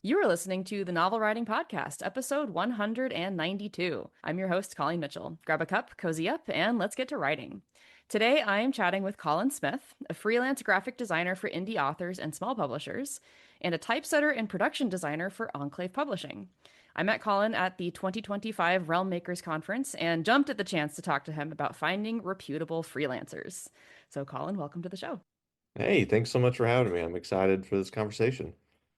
You are listening to the Novel Writing Podcast, episode 192. I'm your host, Colleen Mitchell. Grab a cup, cozy up, and let's get to writing. Today, I am chatting with Collin Smith, a freelance graphic designer for indie authors and small publishers, and a typesetter and production designer for Enclave Publishing. I met Collin at the 2025 Realm Makers Conference and jumped at the chance to talk to him about finding reputable freelancers. So, Collin, welcome to the show. Hey, thanks so much for having me. I'm excited for this conversation.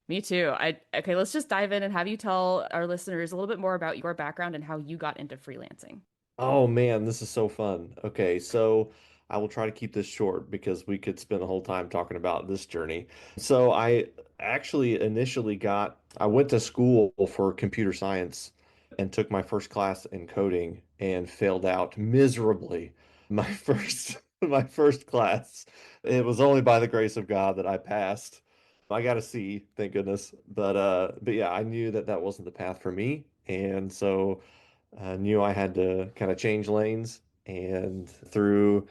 Me too. Okay, let's just dive in and have you tell our listeners a little bit more about your background and how you got into freelancing. Oh man, this is so fun. Okay, so I will try to keep this short because we could spend the whole time talking about this journey. So I actually I went to school for computer science and took my first class in coding and failed out miserably. My my first class. It was only by the grace of God that I passed. I got a C, thank goodness. But yeah, I knew that that wasn't the path for me, and so knew I had to kind of change lanes. And through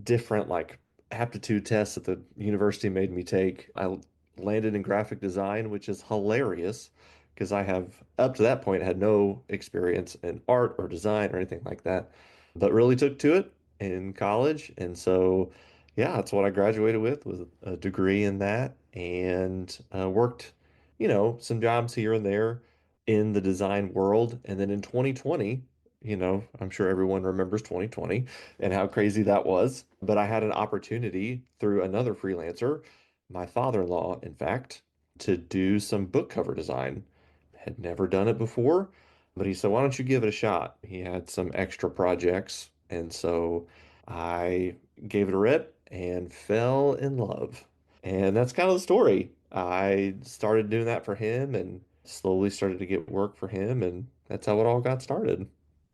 different like aptitude tests that the university made me take, I landed in graphic design, which is hilarious because I have up to that point had no experience in art or design or anything like that, but really took to it in college. And so, yeah, that's what I graduated with a degree in that and worked, some jobs here and there in the design world. And then in 2020, I'm sure everyone remembers 2020 and how crazy that was. But I had an opportunity through another freelancer, my father-in-law, in fact, to do some book cover design. Had never done it before, but he said, "Why don't you give it a shot?" He had some extra projects, and so I gave it a rip and fell in love. And that's kind of the story. I started doing that for him and slowly started to get work for him, and that's how it all got started.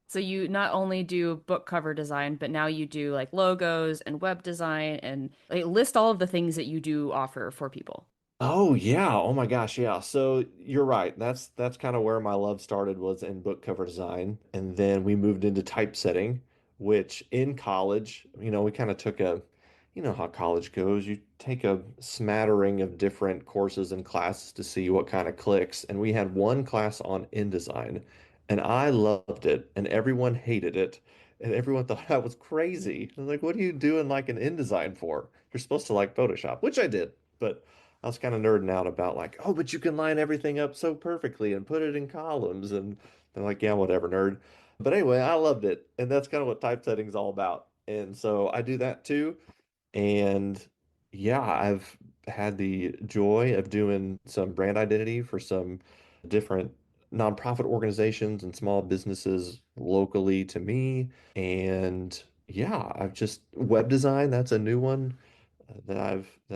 So you not only do book cover design, but now you do like logos and web design and like list all of the things that you do offer for people. Oh yeah. Oh my gosh, yeah. So you're right. That's kind of where my love started was in book cover design. And then we moved into typesetting, which in college, we kind of took how college goes. You take a smattering of different courses and classes to see what kind of clicks. And we had one class on InDesign, and I loved it, and everyone hated it. And everyone thought I was crazy. I was like, what are you doing like an InDesign for? You're supposed to like Photoshop, which I did. But I was kind of nerding out about like, oh, but you can line everything up so perfectly and put it in columns. And they're like, yeah, whatever, nerd. But anyway, I loved it. And that's kind of what typesetting is all about. And so I do that too. And yeah, I've had the joy of doing some brand identity for some different nonprofit organizations and small businesses locally to me. And yeah, I've just web design, that's a new one that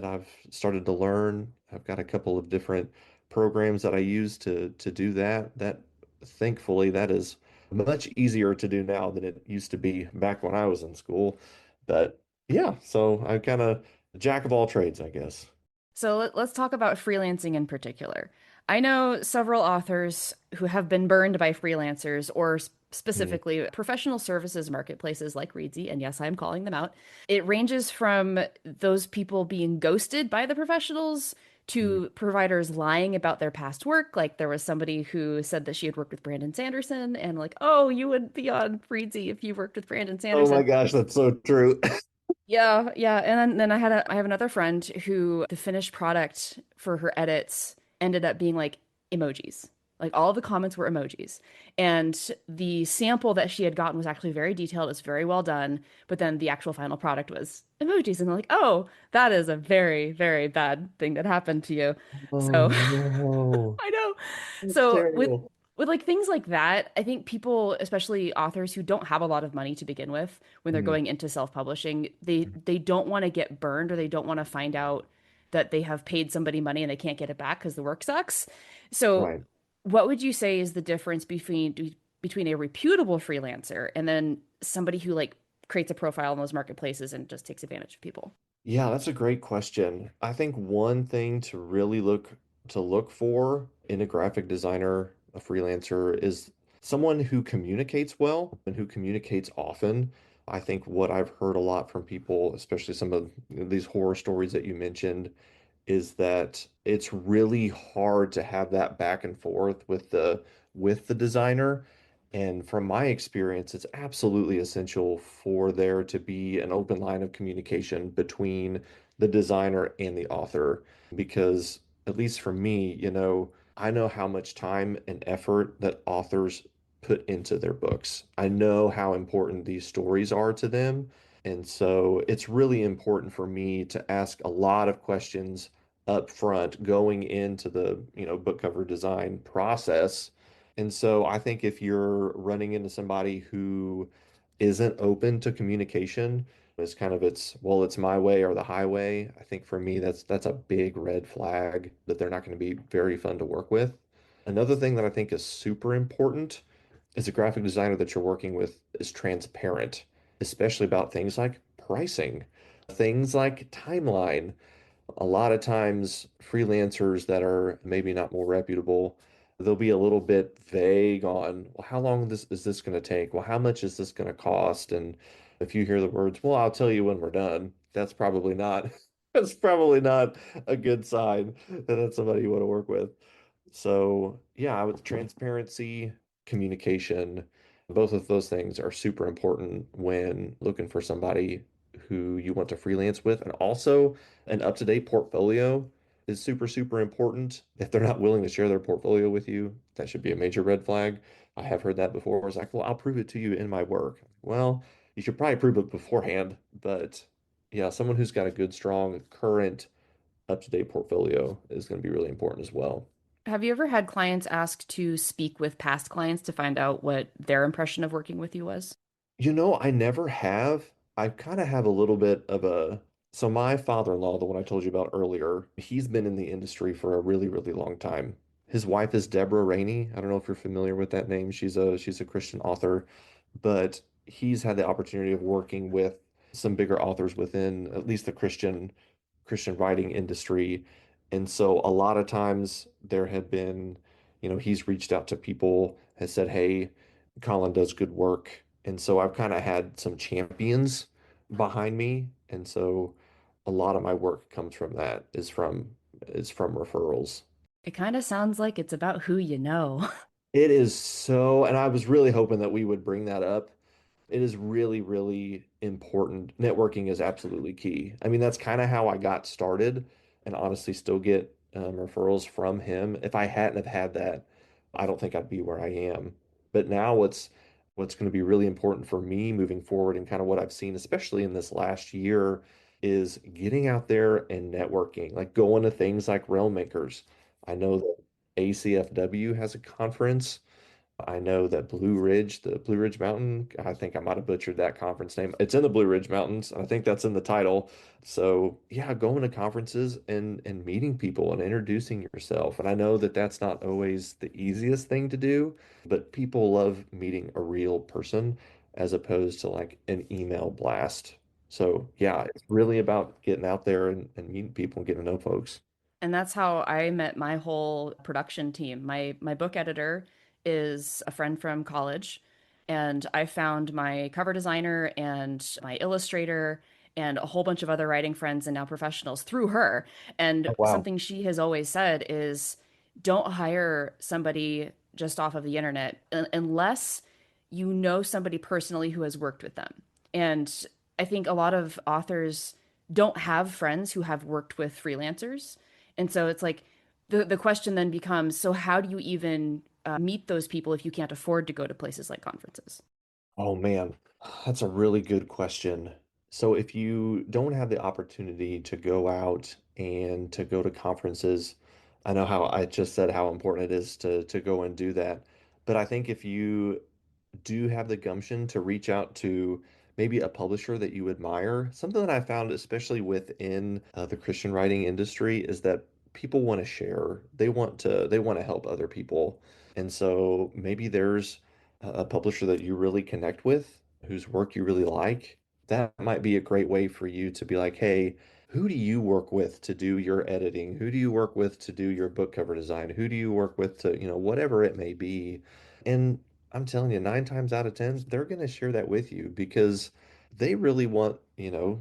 I've started to learn. I've got a couple of different programs that I use to do that. That thankfully that is much easier to do now than it used to be back when I was in school. But yeah, so I'm kind of jack of all trades, I guess. So let's talk about freelancing in particular. I know several authors who have been burned by freelancers or Hmm. specifically professional services marketplaces like Reedsy, and yes, I'm calling them out. It ranges from those people being ghosted by the professionals to providers lying about their past work. Like there was somebody who said that she had worked with Brandon Sanderson and like, oh, you would be on Reedsy if you worked with Brandon Oh my Sanderson. gosh, that's so true. Yeah, yeah. And then I have another friend who the finished product for her edits ended up being like emojis. Like all of the comments were emojis. And the sample that she had gotten was actually very detailed. It's very well done. But then the actual final product was emojis. And they're like, oh, that is a very, very bad thing that happened to you. Oh So no, I know. that's So terrible. with like things like that, I think people, especially authors who don't have a lot of money to begin with, when they're Mhm. going into self-publishing, they don't want to get burned or they don't want to find out that they have paid somebody money and they can't get it back because the work sucks. So Right. what would you say is the difference between a reputable freelancer and then somebody who like creates a profile in those marketplaces and just takes advantage of people? Yeah, that's a great question. I think one thing to really look for in a graphic designer, a freelancer, is someone who communicates well and who communicates often. I think what I've heard a lot from people, especially some of these horror stories that you mentioned, is that it's really hard to have that back and forth with the designer. And from my experience, it's absolutely essential for there to be an open line of communication between the designer and the author. Because, at least for me, I know how much time and effort that authors put into their books. I know how important these stories are to them. And so it's really important for me to ask a lot of questions up front going into the, book cover design process. And so I think if you're running into somebody who isn't open to communication, it's kind of well, it's my way or the highway. I think for me that's a big red flag that they're not going to be very fun to work with. Another thing that I think is super important is a graphic designer that you're working with is transparent, especially about things like pricing, things like timeline. A lot of times, freelancers that are maybe not more reputable, they'll be a little bit vague on, well, how long this is this going to take? Well, how much is this going to cost? And if you hear the words, well, I'll tell you when we're done, that's probably not that's probably not a good sign that that's somebody you want to work with. So, yeah, with transparency, communication, both of those things are super important when looking for somebody who you want to freelance with. And also, an up-to-date portfolio is super, super important. If they're not willing to share their portfolio with you, that should be a major red flag. I have heard that before. It's like, well, I'll prove it to you in my work. Well, you should probably prove it beforehand, but yeah, someone who's got a good, strong, current, up-to-date portfolio is going to be really important as well. Have you ever had clients ask to speak with past clients to find out what their impression of working with you was? I never have. I kind of have a little bit of a. So my father-in-law, the one I told you about earlier, he's been in the industry for a really, really long time. His wife is Deborah Rainey. I don't know if you're familiar with that name. She's a Christian author, but he's had the opportunity of working with some bigger authors within at least the Christian writing industry. And so a lot of times there have been, he's reached out to people, has said, "Hey, Colin does good work." And so I've kind of had some champions behind me. And so a lot of my work comes from that, is from referrals. It kind of sounds like it's about who you know. It is so, and I was really hoping that we would bring that up. It is really, really important. Networking is absolutely key. I mean, that's kind of how I got started and honestly still get referrals from him. If I hadn't have had that, I don't think I'd be where I am. But now what's going to be really important for me moving forward and kind of what I've seen, especially in this last year, is getting out there and networking, like going to things like Realm Makers. I know that ACFW has a conference. I know that the Blue Ridge Mountain, I think I might have butchered that conference name. It's in the Blue Ridge Mountains. I think that's in the title. So, yeah, going to conferences and meeting people and introducing yourself. And I know that that's not always the easiest thing to do, but people love meeting a real person as opposed to like an email blast. So, yeah, it's really about getting out there and meeting people and getting to know folks. And that's how I met my whole production team. My book editor is a friend from college, and I found my cover designer and my illustrator and a whole bunch of other writing friends and now professionals through her. And Oh, wow. something she has always said is don't hire somebody just off of the internet unless you know somebody personally who has worked with them. And I think a lot of authors don't have friends who have worked with freelancers. And so it's like the question then becomes, so how do you even meet those people if you can't afford to go to places like conferences? Oh man, that's a really good question. So if you don't have the opportunity to go out and to go to conferences, I know how I just said how important it is to go and do that. But I think if you do have the gumption to reach out to maybe a publisher that you admire, something that I found, especially within the Christian writing industry, is that people want to share. They want to help other people. And so maybe there's a publisher that you really connect with, whose work you really like. That might be a great way for you to be like, hey, who do you work with to do your editing? Who do you work with to do your book cover design? Who do you work with to, whatever it may be? And I'm telling you, 9 times out of 10, they're going to share that with you because they really want,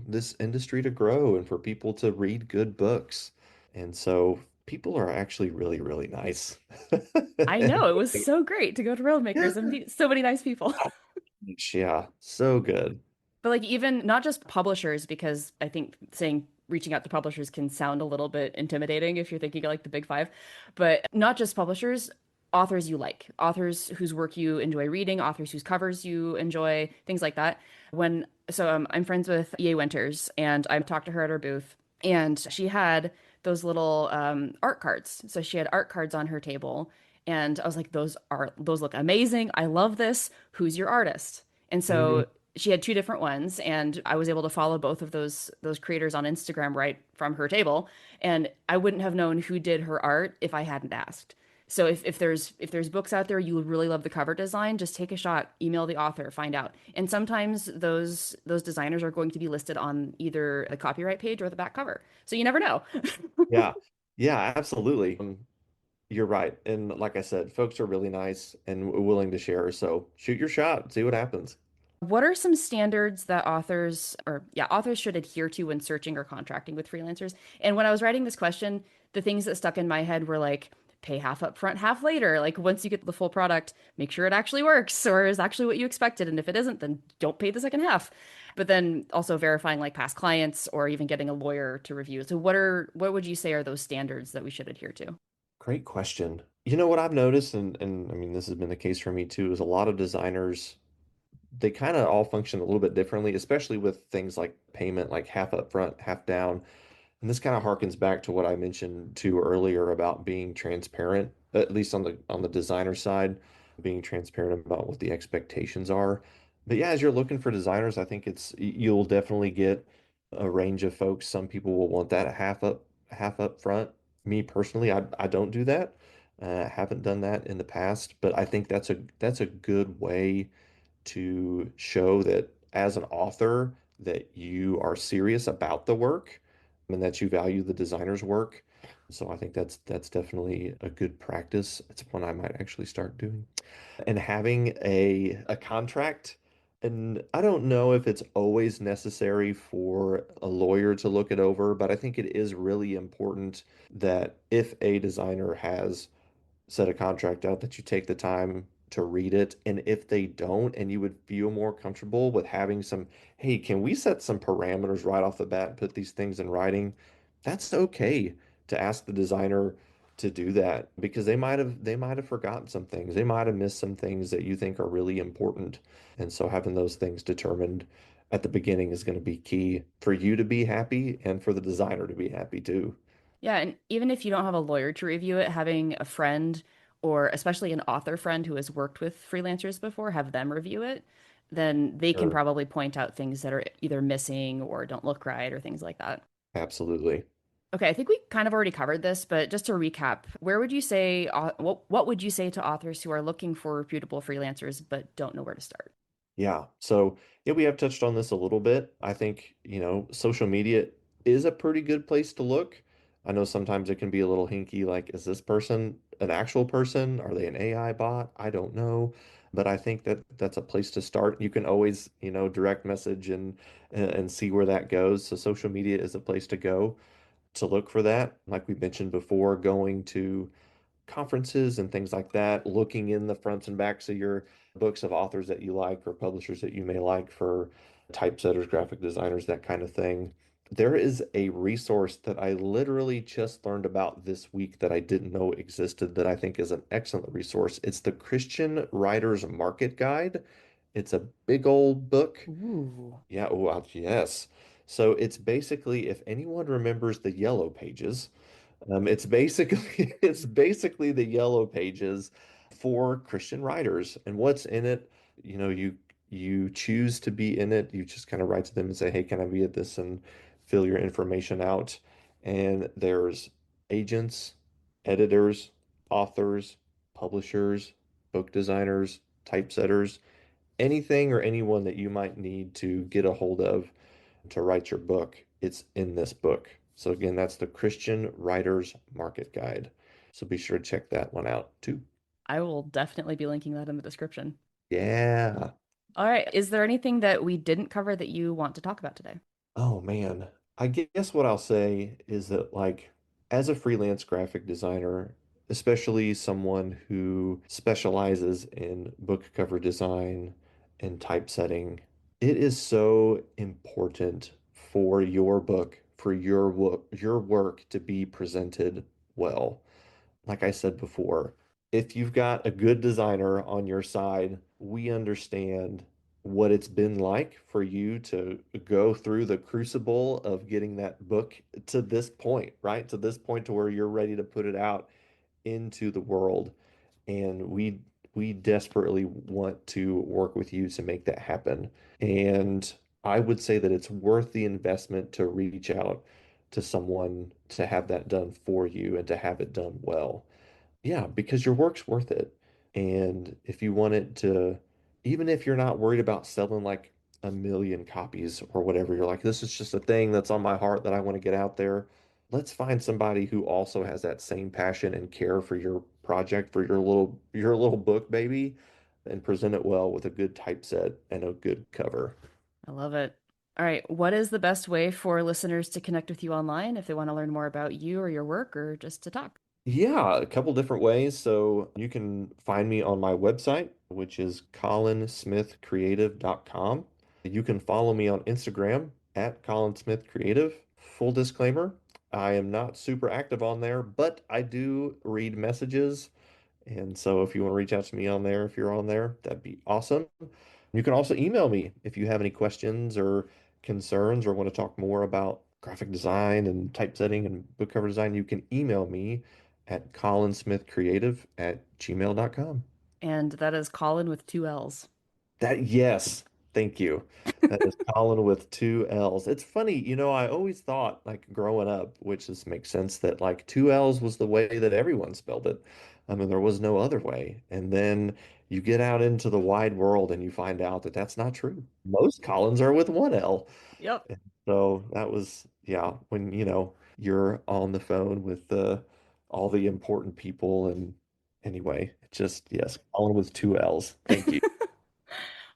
this industry to grow and for people to read good books. And so people are actually really, really nice. I know it was so great to go to Road Makers and Yeah. meet so many nice people. Yeah, so good. But like even not just publishers, because I think saying reaching out to publishers can sound a little bit intimidating if you're thinking of like the big five, but not just publishers, authors you like, authors whose work you enjoy reading, authors whose covers you enjoy, things like that. I'm friends with EA Winters, and I talked to her at her booth, and she had those little art cards. So she had art cards on her table, and I was like, those look amazing. I love this. Who's your artist? And Mhm. so she had two different ones, and I was able to follow both of those creators on Instagram right from her table, and I wouldn't have known who did her art if I hadn't asked. So if there's books out there you really love the cover design, just take a shot, email the author, find out. And sometimes those designers are going to be listed on either the copyright page or the back cover. So you never know. Yeah. Yeah, absolutely. You're right. And like I said, folks are really nice and willing to share. So shoot your shot, see what happens. What are some standards that authors should adhere to when searching or contracting with freelancers? And when I was writing this question, the things that stuck in my head were like pay half up front, half later. Like once you get the full product, make sure it actually works or is actually what you expected. And if it isn't, then don't pay the second half. But then also verifying like past clients or even getting a lawyer to review. So what would you say are those standards that we should adhere to? Great question. You know what I've noticed, and I mean, this has been the case for me too, is a lot of designers, they kind of all function a little bit differently, especially with things like payment, like half up front, half down. And this kind of harkens back to what I mentioned too earlier about being transparent, at least on the designer side, being transparent about what the expectations are. But yeah, as you're looking for designers, I think you'll definitely get a range of folks. Some people will want that half up front. Me personally, I don't do that. Haven't done that in the past, but I think that's a good way to show that as an author that you are serious about the work and that you value the designer's work. So I think that's definitely a good practice. It's one I might actually start doing. And having a contract, and I don't know if it's always necessary for a lawyer to look it over, but I think it is really important that if a designer has set a contract out that you take the time to read it. And if they don't, and you would feel more comfortable with having some, hey, can we set some parameters right off the bat and put these things in writing? That's okay to ask the designer to do that because they might have forgotten some things. They might have missed some things that you think are really important. And so having those things determined at the beginning is going to be key for you to be happy and for the designer to be happy too. Yeah, and even if you don't have a lawyer to review it, having a friend or especially an author friend who has worked with freelancers before, have them review it, then they can Sure. probably point out things that are either missing or don't look right or things like that. Absolutely. Okay, I think we kind of already covered this, but just to recap, where would you say what would you say to authors who are looking for reputable freelancers but don't know where to start? Yeah. So, yeah, we have touched on this a little bit. I think, social media is a pretty good place to look. I know sometimes it can be a little hinky, like, is this person an actual person? Are they an AI bot? I don't know. But I think that that's a place to start. You can always, direct message and see where that goes. So social media is a place to go to look for that. Like we mentioned before, going to conferences and things like that, looking in the fronts and backs of your books of authors that you like or publishers that you may like for typesetters, graphic designers, that kind of thing. There is a resource that I literally just learned about this week that I didn't know existed that I think is an excellent resource. It's the Christian Writers Market Guide. It's a big old book. Ooh. Yeah, oh, yes. So it's basically, if anyone remembers the Yellow Pages, it's basically it's basically the yellow pages for Christian writers. And what's in it, you choose to be in it. You just kind of write to them and say, "Hey, can I be at this?" and fill your information out. And there's agents, editors, authors, publishers, book designers, typesetters, anything or anyone that you might need to get a hold of to write your book, it's in this book. So again, that's the Christian Writers Market Guide. So be sure to check that one out too. I will definitely be linking that in the description. Yeah. All right, is there anything that we didn't cover that you want to talk about today? Oh man. I guess what I'll say is that like As a freelance graphic designer, especially someone who specializes in book cover design and typesetting, it is so important for your book, for your work to be presented well. Like I said before, if you've got a good designer on your side, we understand what it's been like for you to go through the crucible of getting that book to this point, right? To this point to where you're ready to put it out into the world. And we desperately want to work with you to make that happen. And I would say that it's worth the investment to reach out to someone to have that done for you and to have it done well. Yeah, because your work's worth it. And if you want it to, even if you're not worried about selling like a million copies or whatever, you're like, this is just a thing that's on my heart that I want to get out there. Let's find somebody who also has that same passion and care for your project, for your little book, baby, and present it well with a good typeset and a good cover. I love it. All right. What is the best way for listeners to connect with you online if they want to learn more about you or your work or just to talk? Yeah, a couple different ways. So you can find me on my website, which is collinsmithcreative.com. You can follow me on Instagram at Collin Smith Creative. Full disclaimer, I am not super active on there, but I do read messages. And so if you want to reach out to me on there, if you're on there, that'd be awesome. You can also email me if you have any questions or concerns or want to talk more about graphic design and typesetting and book cover design. You can email me at collinsmithcreative@gmail.com. And that is Colin with two L's. That, yes, thank you. That is Colin with two L's. It's funny, I always thought, like growing up, which just makes sense, that like two L's was the way that everyone spelled it. I mean, there was no other way. And then you get out into the wide world and you find out that that's not true. Most Collins are with one L. Yep. And so that was, yeah, when, you're on the phone with all the important people. And anyway, just, yes, Colin with two L's. Thank you.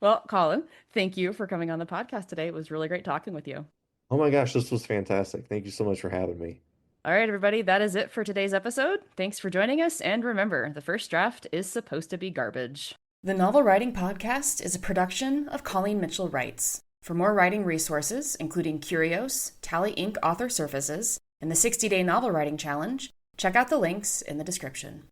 Well, Colin, thank you for coming on the podcast today. It was really great talking with you. Oh my gosh, this was fantastic. Thank you so much for having me. All right, everybody, that is it for today's episode. Thanks for joining us. And remember, the first draft is supposed to be garbage. The Novel Writing Podcast is a production of Colleen Mitchell Writes. For more writing resources, including Curios, Tally Inc. author services, and the 60-day novel writing challenge, check out the links in the description.